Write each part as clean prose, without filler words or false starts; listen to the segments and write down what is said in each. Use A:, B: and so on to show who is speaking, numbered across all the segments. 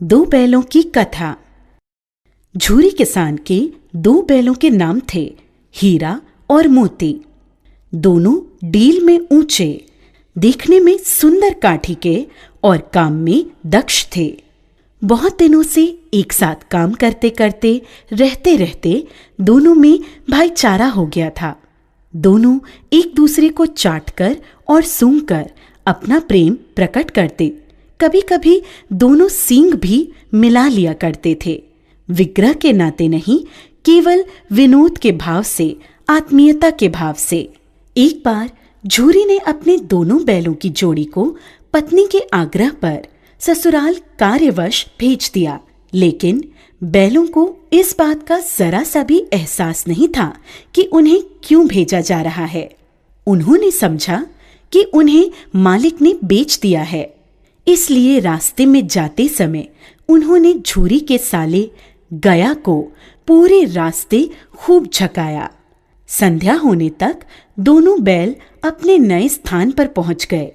A: दो बैलों की कथा। झूरी किसान के दो बैलों के नाम थे हीरा और मोती। दोनों डील में ऊंचे, देखने में सुंदर काठी के और काम में दक्ष थे। बहुत दिनों से एक साथ काम करते करते रहते रहते दोनों में भाईचारा हो गया था। दोनों एक दूसरे को चाटकर और सूंघकर अपना प्रेम प्रकट करते। कभी कभी दोनों सींग भी मिला लिया करते थे, विग्रह के नाते नहीं, केवल विनोद के भाव से, आत्मीयता के भाव से। एक बार झूरी ने अपने दोनों बैलों की जोड़ी को पत्नी के आग्रह पर ससुराल कार्यवश भेज दिया, लेकिन बैलों को इस बात का जरा सा भी एहसास नहीं था कि उन्हें क्यों भेजा जा रहा है। उन्होंने समझा कि उन्हें मालिक ने बेच दिया है, इसलिए रास्ते में जाते समय उन्होंने झूरी के साले गया को पूरे रास्ते खूब झकाया। संध्या होने तक दोनों बैल अपने नए स्थान पर पहुंच गए।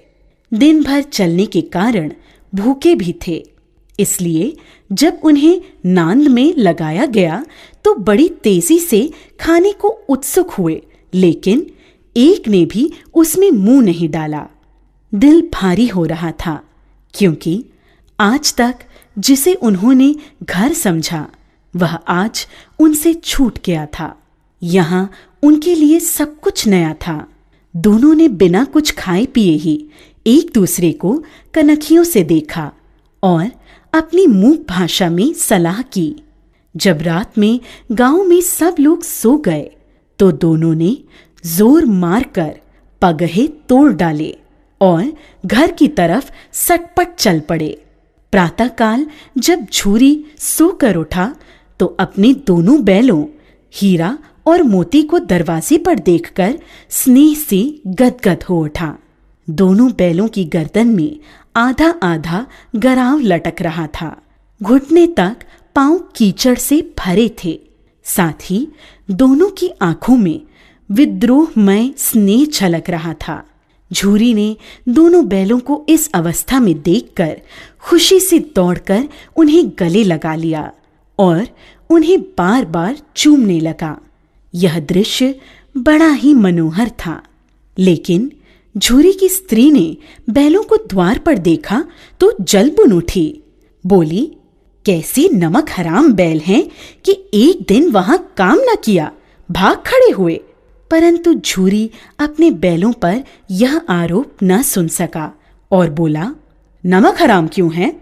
A: दिन भर चलने के कारण भूखे भी थे, इसलिए जब उन्हें नांद में लगाया गया तो बड़ी तेजी से खाने को उत्सुक हुए, लेकिन एक ने भी उसमें मुंह नहीं डाला। दिल भारी हो रहा था, क्योंकि आज तक जिसे उन्होंने घर समझा वह आज उनसे छूट गया था। यहाँ उनके लिए सब कुछ नया था। दोनों ने बिना कुछ खाए पिए ही एक दूसरे को कनखियों से देखा और अपनी मूक भाषा में सलाह की। जब रात में गांव में सब लोग सो गए तो दोनों ने जोर मारकर पगहे तोड़ डाले और घर की तरफ सटपट चल पड़े। प्रातःकाल जब झूरी सोकर उठा तो अपने दोनों बैलों हीरा और मोती को दरवाजे पर देखकर स्नेह से गदगद हो उठा। दोनों बैलों की गर्दन में आधा आधा गराव लटक रहा था। घुटने तक पांव कीचड़ से भरे थे। साथ ही दोनों की आंखों में विद्रोहमय स्नेह झलक रहा था। झूरी ने दोनों बैलों को इस अवस्था में देखकर खुशी से दौड़कर उन्हें गले लगा लिया और उन्हें बार बार चूमने लगा। यह दृश्य बड़ा ही मनोहर था, लेकिन झूरी की स्त्री ने बैलों को द्वार पर देखा तो जलबुन उठी। बोली, कैसे नमक हराम बैल हैं कि एक दिन वहां काम न किया, भाग खड़े हुए। परंतु झूरी अपने बैलों पर यह आरोप न सुन सका और बोला, नमक हराम क्यों है?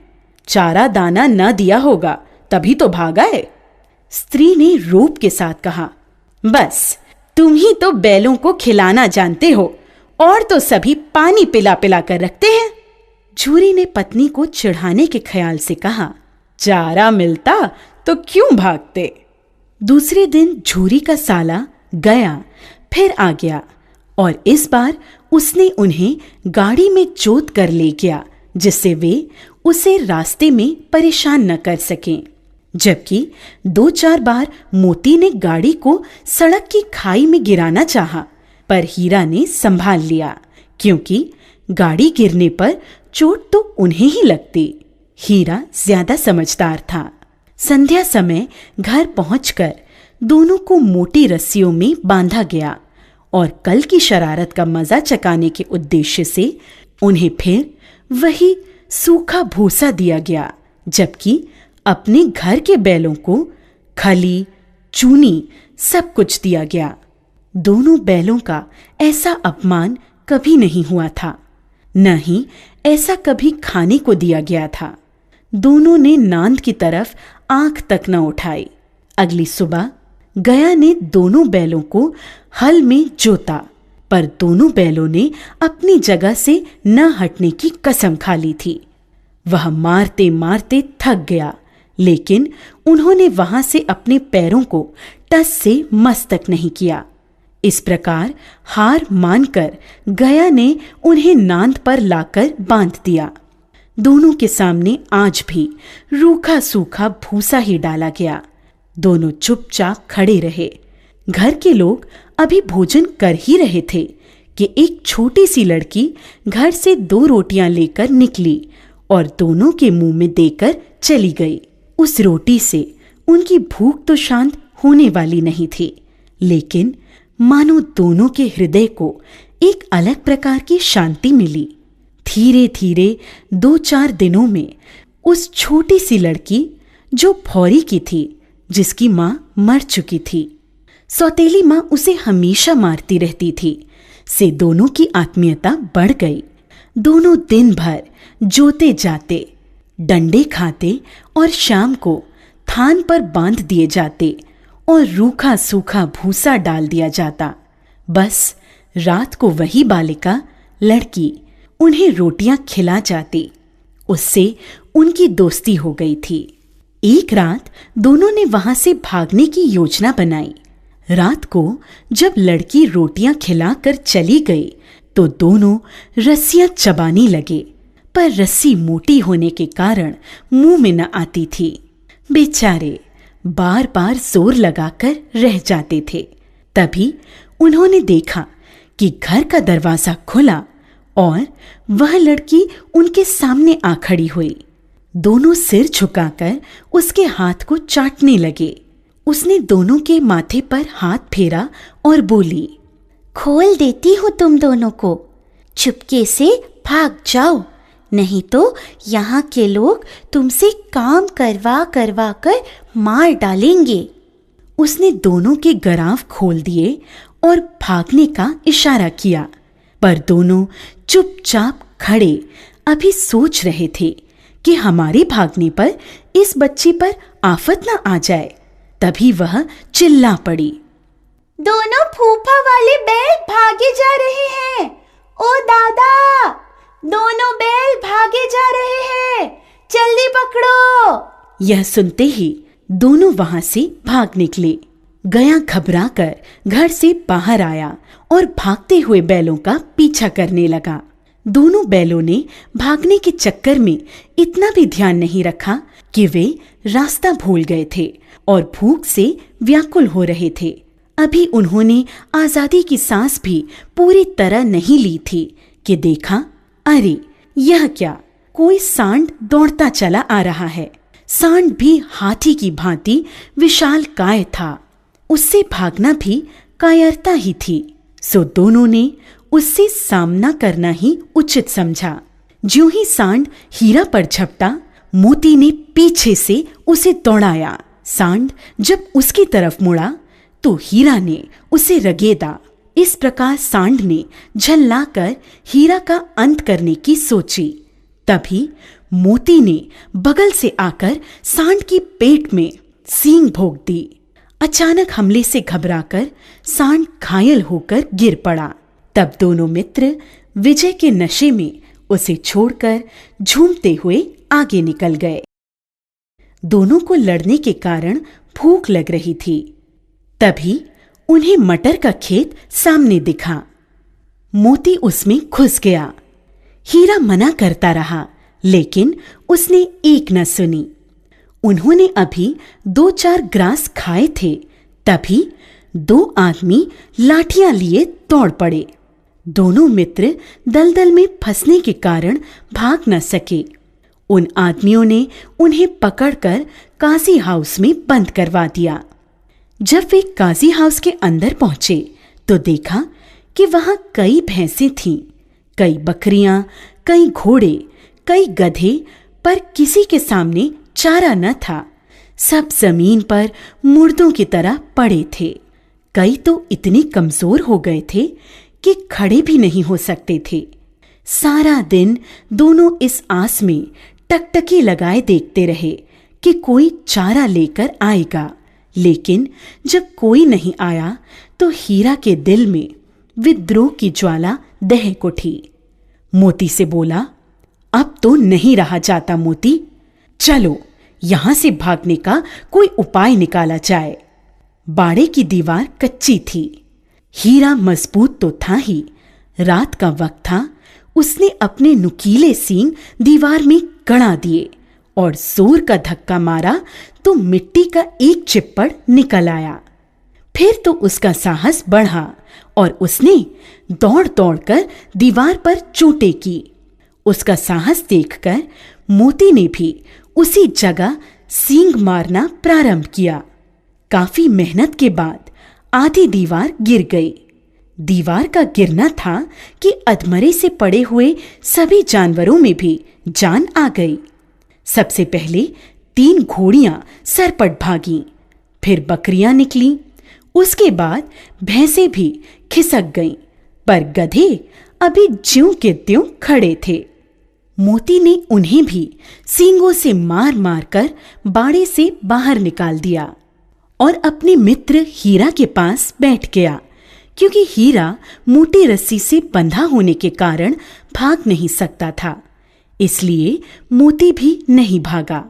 A: चारा दाना न दिया होगा, तभी तो भाग आए। स्त्री ने रोब के साथ कहा, बस तुम ही तो बैलों को खिलाना जानते हो, और तो सभी पानी पिला पिला कर रखते हैं। झूरी ने पत्नी को चिढ़ाने के ख्याल से कहा, चारा मिलता तो क्यों भागते। दूसरे दिन झूरी का साला गया फिर आ गया और इस बार उसने उन्हें गाड़ी में जोत कर ले गया, जिससे वे उसे रास्ते में परेशान न कर सकें। जबकि 2-4 बार मोती ने गाड़ी को सड़क की खाई में गिराना चाहा, पर हीरा ने संभाल लिया, क्योंकि गाड़ी गिरने पर चोट तो उन्हें ही लगती। हीरा ज्यादा समझदार था। संध्या समय घर पहुंचकर दोनों को मोटी रस्सियों में बांधा गया और कल की शरारत का मजा चकाने के उद्देश्य से उन्हें फिर वही सूखा भूसा दिया गया, जबकि अपने घर के बैलों को खली, चूनी सब कुछ दिया गया। दोनों बैलों का ऐसा अपमान कभी नहीं हुआ था, न ही ऐसा कभी खाने को दिया गया था। दोनों ने नांद की तरफ आंख तक न उठाई। अगली सुबह गया ने दोनों बैलों को हल में जोता, पर दोनों बैलों ने अपनी जगह से न हटने की कसम खा ली थी। वह मारते मारते थक गया, लेकिन उन्होंने वहां से अपने पैरों को टस से मस तक नहीं किया। इस प्रकार हार मानकर गया ने उन्हें नांद पर लाकर बांध दिया। दोनों के सामने आज भी रूखा सूखा भूसा ही डाला गया। दोनों चुपचाप खड़े रहे। घर के लोग अभी भोजन कर ही रहे थे कि एक छोटी सी लड़की घर से 2 रोटियां लेकर निकली और दोनों के मुंह में देकर चली गई। उस रोटी से उनकी भूख तो शांत होने वाली नहीं थी, लेकिन मानो दोनों के हृदय को एक अलग प्रकार की शांति मिली। धीरे धीरे 2-4 दिनों में उस छोटी सी लड़की जो भौरी की थी, जिसकी माँ मर चुकी थी, सौतेली माँ उसे हमेशा मारती रहती थी, से दोनों की आत्मीयता बढ़ गई। दोनों दिन भर जोते जाते, डंडे खाते और शाम को थान पर बांध दिए जाते और रूखा सूखा भूसा डाल दिया जाता। बस रात को वही बालिका लड़की उन्हें रोटियां खिला जाती। उससे उनकी दोस्ती हो गई थी। एक रात दोनों ने वहां से भागने की योजना बनाई। रात को जब लड़की रोटियां खिलाकर चली गई तो दोनों रस्सियां चबाने लगे, पर रस्सी मोटी होने के कारण मुंह में न आती थी। बेचारे बार बार जोर लगाकर रह जाते थे। तभी उन्होंने देखा कि घर का दरवाजा खुला और वह लड़की उनके सामने आ खड़ी हुई। दोनों सिर झुकाकर उसके हाथ को चाटने लगे। उसने दोनों के माथे पर हाथ फेरा और बोली, खोल देती हूँ तुम दोनों को, चुपके से भाग जाओ, नहीं तो यहाँ के लोग तुमसे काम करवा करवा कर मार डालेंगे। उसने दोनों के गराव खोल दिए और भागने का इशारा किया, पर दोनों चुपचाप खड़े अभी सोच रहे थे कि हमारे भागने पर इस बच्ची पर आफत न आ जाए। तभी वह चिल्ला पड़ी,
B: दोनों फूफा वाले बैल भागे जा रहे हैं। ओ दादा, दोनों बैल भागे जा रहे हैं, जल्दी पकड़ो।
A: यह सुनते ही दोनों वहां से भाग निकले। गया घबराकर घर से बाहर आया और भागते हुए बैलों का पीछा करने लगा। दोनों बैलों ने भागने के चक्कर में इतना भी ध्यान नहीं रखा कि वे रास्ता भूल गए थे और भूख से व्याकुल हो रहे थे। अभी उन्होंने आजादी की सांस भी पूरी तरह नहीं ली थी कि देखा, अरे यह क्या, कोई सांड दौड़ता चला आ रहा है। सांड भी हाथी की भांति विशालकाय था। उससे भागना भी कायरता ही थी। सो दोनों ने उससे सामना करना ही उचित समझा। ज्यों ही सांड हीरा पर झपटा, मोती ने पीछे से उसे दौड़ाया। सांड जब उसकी तरफ मुड़ा तो हीरा ने उसे रगेदा। इस प्रकार सांड ने झल्लाकर हीरा का अंत करने की सोची। तभी मोती ने बगल से आकर सांड की पेट में सींग भोंक दी। अचानक हमले से घबराकर सांड घायल होकर गिर पड़ा। तब दोनों मित्र विजय के नशे में उसे छोड़कर झूमते हुए आगे निकल गए। दोनों को लड़ने के कारण भूख लग रही थी। तभी उन्हें मटर का खेत सामने दिखा। मोती उसमें घुस गया। हीरा मना करता रहा, लेकिन उसने एक न सुनी। उन्होंने अभी 2-4 ग्रास खाए थे। तभी 2 आदमी लाठियां लिए दौड़ पड़े। दोनों मित्र दलदल में फंसने के कारण भाग न सके। उन आदमियों ने उन्हें पकड़कर काजी हाउस में बंद करवा दिया। जब वे काजी हाउस के अंदर पहुंचे तो देखा कि वहां कई भैंसें थीं, कई बकरियां, कई घोड़े, कई गधे, पर किसी के सामने चारा न था। सब जमीन पर मुर्दों की तरह पड़े थे। कई तो इतने कमजोर हो गए थे कि खड़े भी नहीं हो सकते थे। सारा दिन दोनों इस आस में टकटकी लगाए देखते रहे कि कोई चारा लेकर आएगा, लेकिन जब कोई नहीं आया तो हीरा के दिल में विद्रोह की ज्वाला दहक उठी। मोती से बोला, अब तो नहीं रहा जाता मोती, चलो यहां से भागने का कोई उपाय निकाला जाए। बाड़े की दीवार कच्ची थी। हीरा मजबूत तो था ही, रात का वक्त था। उसने अपने नुकीले सींग दीवार में गड़ा दिए और जोर का धक्का मारा तो मिट्टी का एक चिप्पड़ निकल आया। फिर तो उसका साहस बढ़ा और उसने दौड़ दौड़कर दीवार पर चोटें की। उसका साहस देखकर मोती ने भी उसी जगह सींग मारना प्रारंभ किया। काफी मेहनत के बाद आधी दीवार गिर गई। दीवार का गिरना था कि अधमरे से पड़े हुए सभी जानवरों में भी जान आ गई। सबसे पहले 3 घोड़ियां सरपट भागीं, फिर बकरियां निकलीं, उसके बाद भैंसें भी खिसक गईं, पर गधे अभी ज्यों के त्यों खड़े थे। मोती ने उन्हें भी सींगों से मार मार कर बाड़े से बाहर निकाल दिया और अपने मित्र हीरा के पास बैठ गया, क्योंकि हीरा मोटी रस्सी से बंधा होने के कारण भाग नहीं सकता था, इसलिए मोती भी नहीं भागा।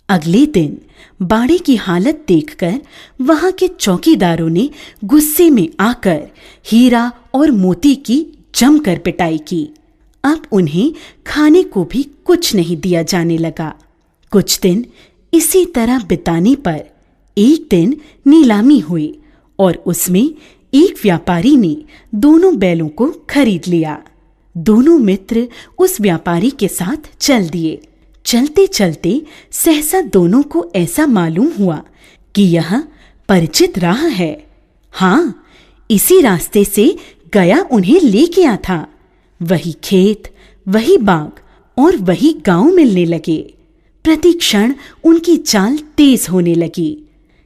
A: अगले दिन बाड़े की हालत देखकर वहां के चौकीदारों ने गुस्से में आकर हीरा और मोती की जमकर पिटाई की। अब उन्हें खाने को भी कुछ नहीं दिया जाने लगा। कुछ दिन इसी तरह बिताने पर एक दिन नीलामी हुई और उसमें एक व्यापारी ने दोनों बैलों को खरीद लिया। दोनों मित्र उस व्यापारी के साथ चल दिए। चलते चलते सहसा दोनों को ऐसा मालूम हुआ कि यह परिचित राह है। हाँ, इसी रास्ते से गया उन्हें ले गया था। वही खेत, वही बाग और वही गांव मिलने लगे। प्रति क्षण उनकी चाल तेज होने लगी।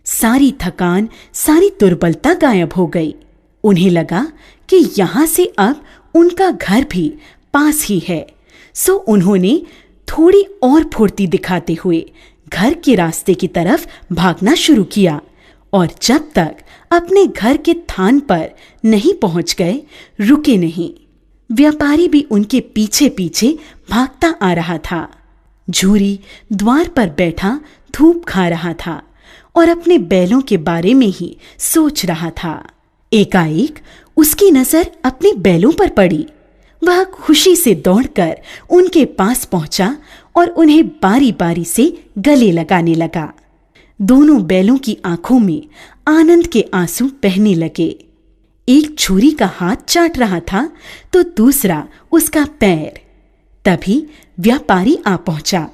A: सारी थकान, सारी दुर्बलता गायब हो गई। उन्हें लगा कि यहां से अब उनका घर भी पास ही है, सो उन्होंने थोड़ी और फुर्ती दिखाते हुए घर के रास्ते की तरफ भागना शुरू किया और जब तक अपने घर के थान पर नहीं पहुंच गए, रुके नहीं। व्यापारी भी उनके पीछे पीछे भागता आ रहा था। झूरी द्वार पर बैठा धूप खा रहा था और अपने बैलों के बारे में ही सोच रहा था। एकाएक उसकी नजर अपने बैलों पर पड़ी। वह खुशी से दौड़कर उनके पास पहुंचा और उन्हें बारी बारी से गले लगाने लगा। दोनों बैलों की आंखों में आनंद के आंसू बहने लगे। एक छुरी का हाथ चाट रहा था तो दूसरा उसका पैर। तभी व्यापारी आ पहुंचा।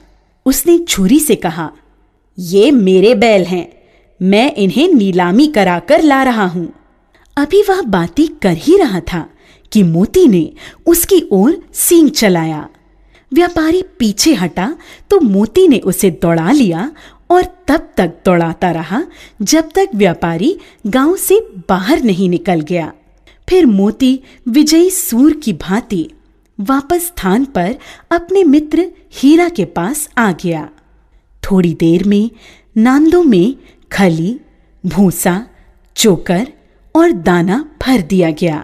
A: उसने छुरी से कहा, ये मेरे बैल हैं, मैं इन्हें नीलामी कराकर ला रहा हूं। अभी वह बातें कर ही रहा था कि मोती ने उसकी ओर सींग चलाया। व्यापारी पीछे हटा तो मोती ने उसे दौड़ा लिया और तब तक दौड़ाता रहा जब तक व्यापारी गांव से बाहर नहीं निकल गया। फिर मोती विजयी सूर की भांति वापस स्थान पर अपने मित्र हीरा के पास आ गया। थोड़ी देर में नांदों में खली, भूसा, चोकर और दाना भर दिया गया।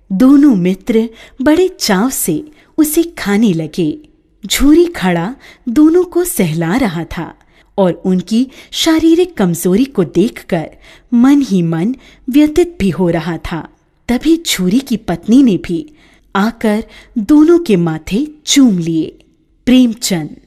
A: दोनों मित्र बड़े चाव से उसे खाने लगे। झूरी खड़ा दोनों को सहला रहा था और उनकी शारीरिक कमजोरी को देखकर मन ही मन व्यथित भी हो रहा था। तभी झूरी की पत्नी ने भी आकर दोनों के माथे चूम लिए। प्रेमचंद।